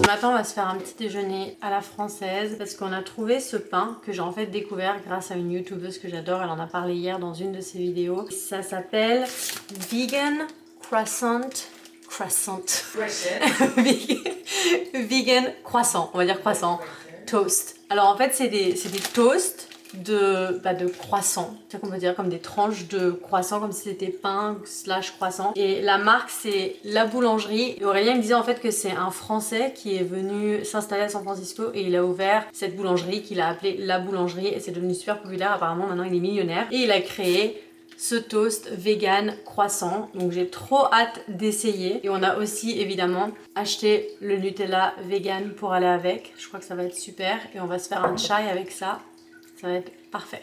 Ce matin, on va se faire un petit déjeuner à la française parce qu'on a trouvé ce pain que j'ai en fait découvert grâce à une youtubeuse que j'adore. Elle en a parlé hier dans une de ses vidéos. Ça s'appelle Vegan Croissant. Vegan croissant, on va dire croissant. Toast. Alors en fait, c'est des toasts de croissant, c'est qu'on peut dire comme des tranches de croissant, comme si c'était pain / croissant. Et la marque c'est La Boulangerie. Et Aurélien me disait en fait que c'est un Français qui est venu s'installer à San Francisco et il a ouvert cette boulangerie qu'il a appelée La Boulangerie et c'est devenu super populaire. Apparemment maintenant il est millionnaire et il a créé ce toast vegan croissant, donc j'ai trop hâte d'essayer. Et on a aussi évidemment acheté le Nutella vegan pour aller avec, je crois que ça va être super et on va se faire un chai avec ça, ça va être parfait.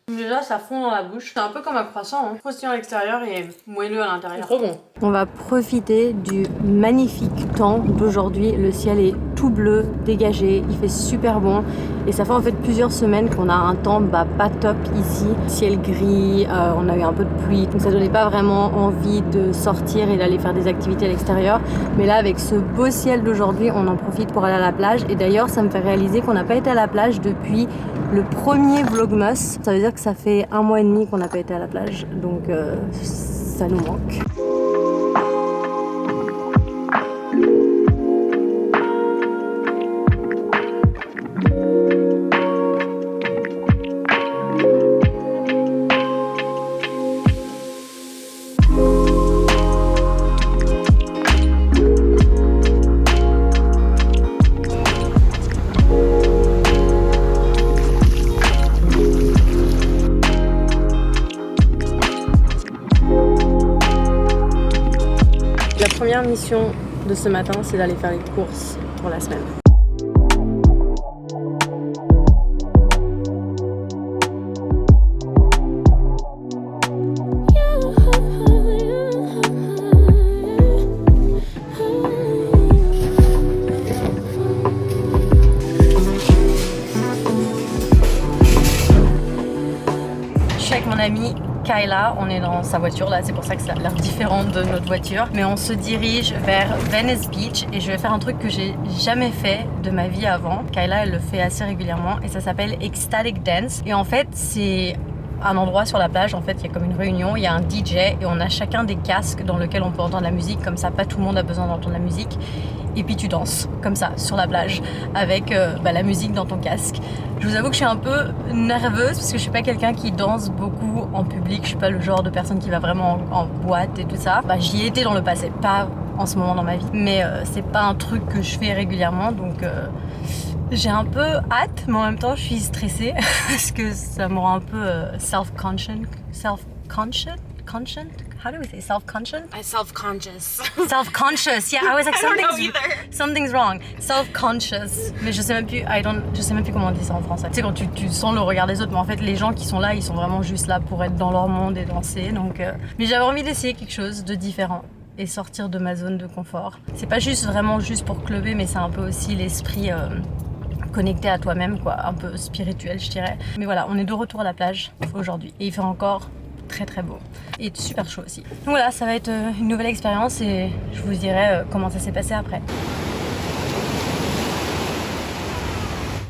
Déjà ça fond dans la bouche, c'est un peu comme un croissant, hein. Croustillant à l'extérieur et moelleux à l'intérieur. Trop bon. On va profiter du magnifique temps d'aujourd'hui, le ciel est tout bleu, dégagé, il fait super bon et ça fait en fait plusieurs semaines qu'on a un temps pas top ici, ciel gris, on a eu un peu de pluie, donc ça donnait pas vraiment envie de sortir et d'aller faire des activités à l'extérieur, mais là avec ce beau ciel d'aujourd'hui on en profite pour aller à la plage et d'ailleurs ça me fait réaliser qu'on n'a pas été à la plage depuis le premier Vlogmas, ça veut dire que ça fait 1 mois et demi qu'on n'a pas été à la plage, donc ça nous manque. La première mission de ce matin, c'est d'aller faire les courses pour la semaine. Je suis avec mon amie Kayla, on est dans sa voiture là, c'est pour ça que ça a l'air différent de notre voiture, mais on se dirige vers Venice Beach et je vais faire un truc que j'ai jamais fait de ma vie avant. Kayla elle le fait assez régulièrement et ça s'appelle Ecstatic Dance et en fait c'est un endroit sur la plage, en fait il y a comme une réunion, il y a un DJ et on a chacun des casques dans lesquels on peut entendre la musique, comme ça pas tout le monde a besoin d'entendre la musique. Et puis tu danses comme ça sur la plage avec la musique dans ton casque. Je vous avoue que je suis un peu nerveuse parce que je suis pas quelqu'un qui danse beaucoup en public, je suis pas le genre de personne qui va vraiment en boîte et tout ça. J'y ai été dans le passé, pas en ce moment dans ma vie, mais c'est pas un truc que je fais régulièrement, donc j'ai un peu hâte, mais en même temps je suis stressée parce que ça me rend un peu self-conscious. How do we say self-conscious? Self-conscious. Self-conscious. Yeah, I was like something's wrong. Self-conscious. Mais je sais même plus comment on dit ça en français. Tu sais quand tu sens le regard des autres, mais en fait les gens qui sont là, ils sont vraiment juste là pour être dans leur monde et danser. Donc, mais j'avais envie d'essayer quelque chose de différent et sortir de ma zone de confort. C'est pas vraiment juste pour clubber, mais c'est un peu aussi l'esprit connecté à toi-même, quoi, un peu spirituel, je dirais. Mais voilà, on est de retour à la plage aujourd'hui et il fait encore très très beau et super chaud aussi. Donc voilà, ça va être une nouvelle expérience et je vous dirai comment ça s'est passé après.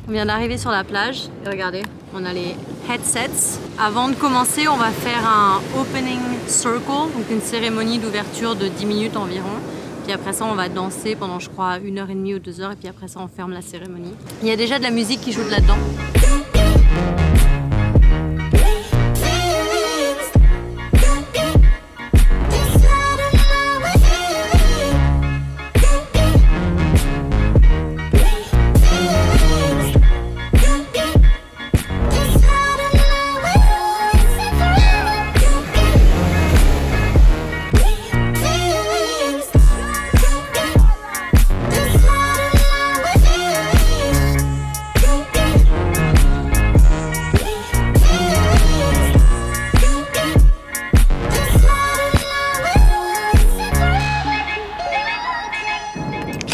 On vient d'arriver sur la plage et regardez, on a les headsets. Avant de commencer, on va faire un opening circle, donc une cérémonie d'ouverture de 10 minutes environ. Puis après ça, on va danser pendant, je crois, 1h30 ou 2h. Et puis après ça, on ferme la cérémonie. Il y a déjà de la musique qui joue de là-dedans.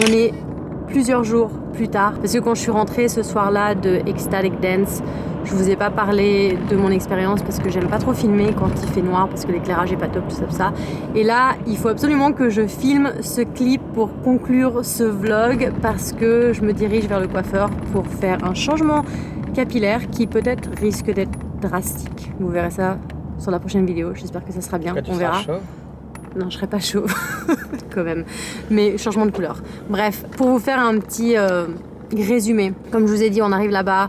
On est plusieurs jours plus tard. Parce que quand je suis rentrée ce soir-là de Ecstatic Dance, je vous ai pas parlé de mon expérience parce que j'aime pas trop filmer quand il fait noir parce que l'éclairage est pas top, tout ça. Et là, il faut absolument que je filme ce clip pour conclure ce vlog parce que je me dirige vers le coiffeur pour faire un changement capillaire qui peut-être risque d'être drastique. Vous verrez ça sur la prochaine vidéo. J'espère que ça sera bien. On verra. Chaud. Non, je serai pas chaud quand même. Mais changement de couleur. Bref, pour vous faire un petit résumé. Comme je vous ai dit, on arrive là-bas.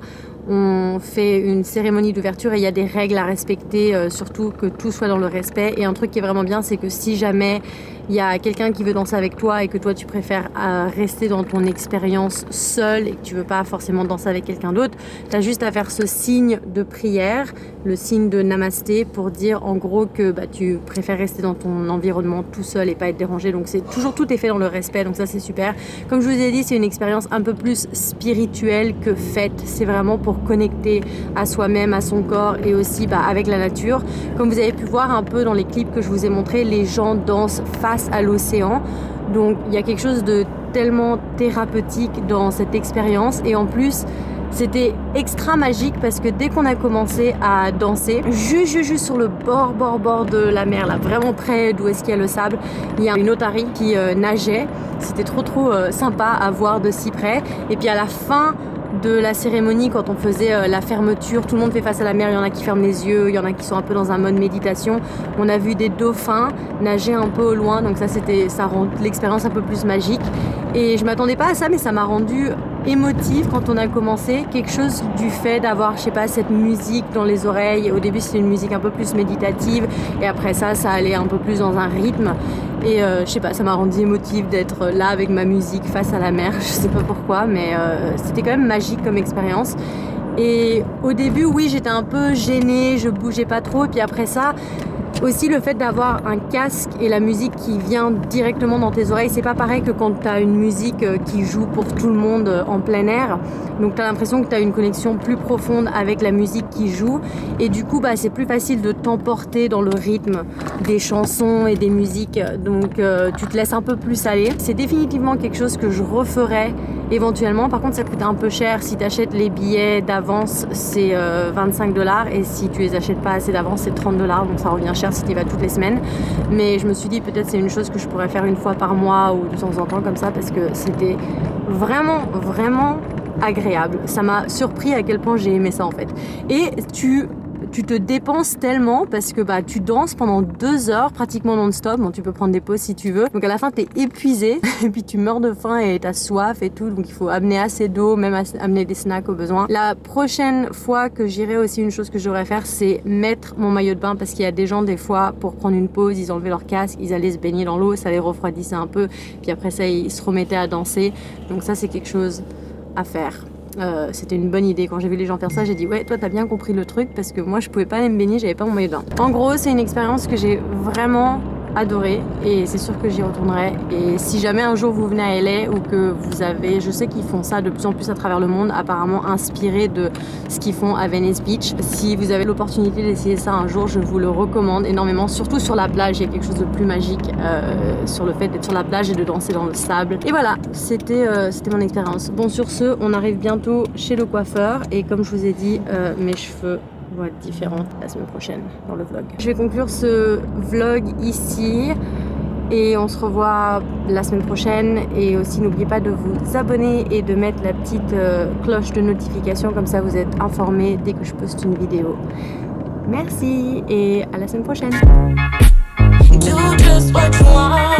On fait une cérémonie d'ouverture et il y a des règles à respecter, surtout que tout soit dans le respect. Et un truc qui est vraiment bien, c'est que si jamais il y a quelqu'un qui veut danser avec toi et que toi tu préfères rester dans ton expérience seul et que tu veux pas forcément danser avec quelqu'un d'autre, tu as juste à faire ce signe de prière, le signe de namasté, pour dire en gros que tu préfères rester dans ton environnement tout seul et pas être dérangé. Donc c'est toujours, tout est fait dans le respect, donc ça c'est super. Comme je vous ai dit, c'est une expérience un peu plus spirituelle que faite. C'est vraiment pour connecter à soi-même, à son corps et aussi avec la nature. Comme vous avez pu voir un peu dans les clips que je vous ai montrés, les gens dansent face à l'océan. Donc il y a quelque chose de tellement thérapeutique dans cette expérience et en plus c'était extra magique parce que dès qu'on a commencé à danser, juste sur le bord de la mer, là, vraiment près d'où est-ce qu'il y a le sable, il y a une otarie qui nageait. C'était trop sympa à voir de si près. Et puis à la fin de la cérémonie, quand on faisait la fermeture, tout le monde fait face à la mer, il y en a qui ferment les yeux, il y en a qui sont un peu dans un mode méditation. On a vu des dauphins nager un peu au loin, donc ça rend l'expérience un peu plus magique. Et je m'attendais pas à ça, mais ça m'a rendu émotive quand on a commencé, quelque chose du fait d'avoir, je sais pas, cette musique dans les oreilles. Au début c'était une musique un peu plus méditative et après ça allait un peu plus dans un rythme et je sais pas, ça m'a rendu émotive d'être là avec ma musique face à la mer. Je sais pas pourquoi, mais c'était quand même magique comme expérience. Et au début, oui, j'étais un peu gênée, je bougeais pas trop, et puis après ça aussi, le fait d'avoir un casque et la musique qui vient directement dans tes oreilles, c'est pas pareil que quand tu as une musique qui joue pour tout le monde en plein air. Donc tu as l'impression que tu as une connexion plus profonde avec la musique qui joue. Et du coup, c'est plus facile de t'emporter dans le rythme des chansons et des musiques. Donc tu te laisses un peu plus aller. C'est définitivement quelque chose que je referais éventuellement. Par contre, ça coûte un peu cher. Si tu achètes les billets d'avance, c'est 25 $. Et si tu les achètes pas assez d'avance, c'est 30 $. Donc ça revient cher si tu y vas toutes les semaines. Mais je me suis dit peut-être c'est une chose que je pourrais faire une fois par mois ou de temps en temps comme ça parce que c'était vraiment agréable. Ça m'a surpris à quel point j'ai aimé ça en fait. Et tu te dépenses tellement parce que tu danses pendant 2 heures pratiquement non-stop. Bon, tu peux prendre des pauses si tu veux. Donc à la fin, t'es épuisé et puis tu meurs de faim et t'as soif et tout. Donc il faut amener assez d'eau, même amener des snacks au besoin. La prochaine fois que j'irai aussi, une chose que je devrais faire, c'est mettre mon maillot de bain parce qu'il y a des gens, des fois, pour prendre une pause, ils enlevaient leur casque, ils allaient se baigner dans l'eau, ça les refroidissait un peu. Puis après ça, ils se remettaient à danser. Donc ça, c'est quelque chose à faire. C'était une bonne idée. Quand j'ai vu les gens faire ça, j'ai dit ouais, toi t'as bien compris le truc parce que moi je pouvais pas aller me baigner, j'avais pas mon maillot de bain. En gros, c'est une expérience que j'ai vraiment adoré et c'est sûr que j'y retournerai. Et si jamais un jour vous venez à LA ou que vous avez, je sais qu'ils font ça de plus en plus à travers le monde, apparemment inspiré de ce qu'ils font à Venice Beach. Si vous avez l'opportunité d'essayer ça un jour, je vous le recommande énormément, surtout sur la plage. Il y a quelque chose de plus magique sur le fait d'être sur la plage et de danser dans le sable. Et voilà, c'était mon expérience. Bon, sur ce, on arrive bientôt chez le coiffeur et comme je vous ai dit, mes cheveux vont être différentes la semaine prochaine dans le vlog. Je vais conclure ce vlog ici et on se revoit la semaine prochaine. Et aussi n'oubliez pas de vous abonner et de mettre la petite cloche de notification, comme ça vous êtes informés dès que je poste une vidéo. Merci et à la semaine prochaine. Do just what you want.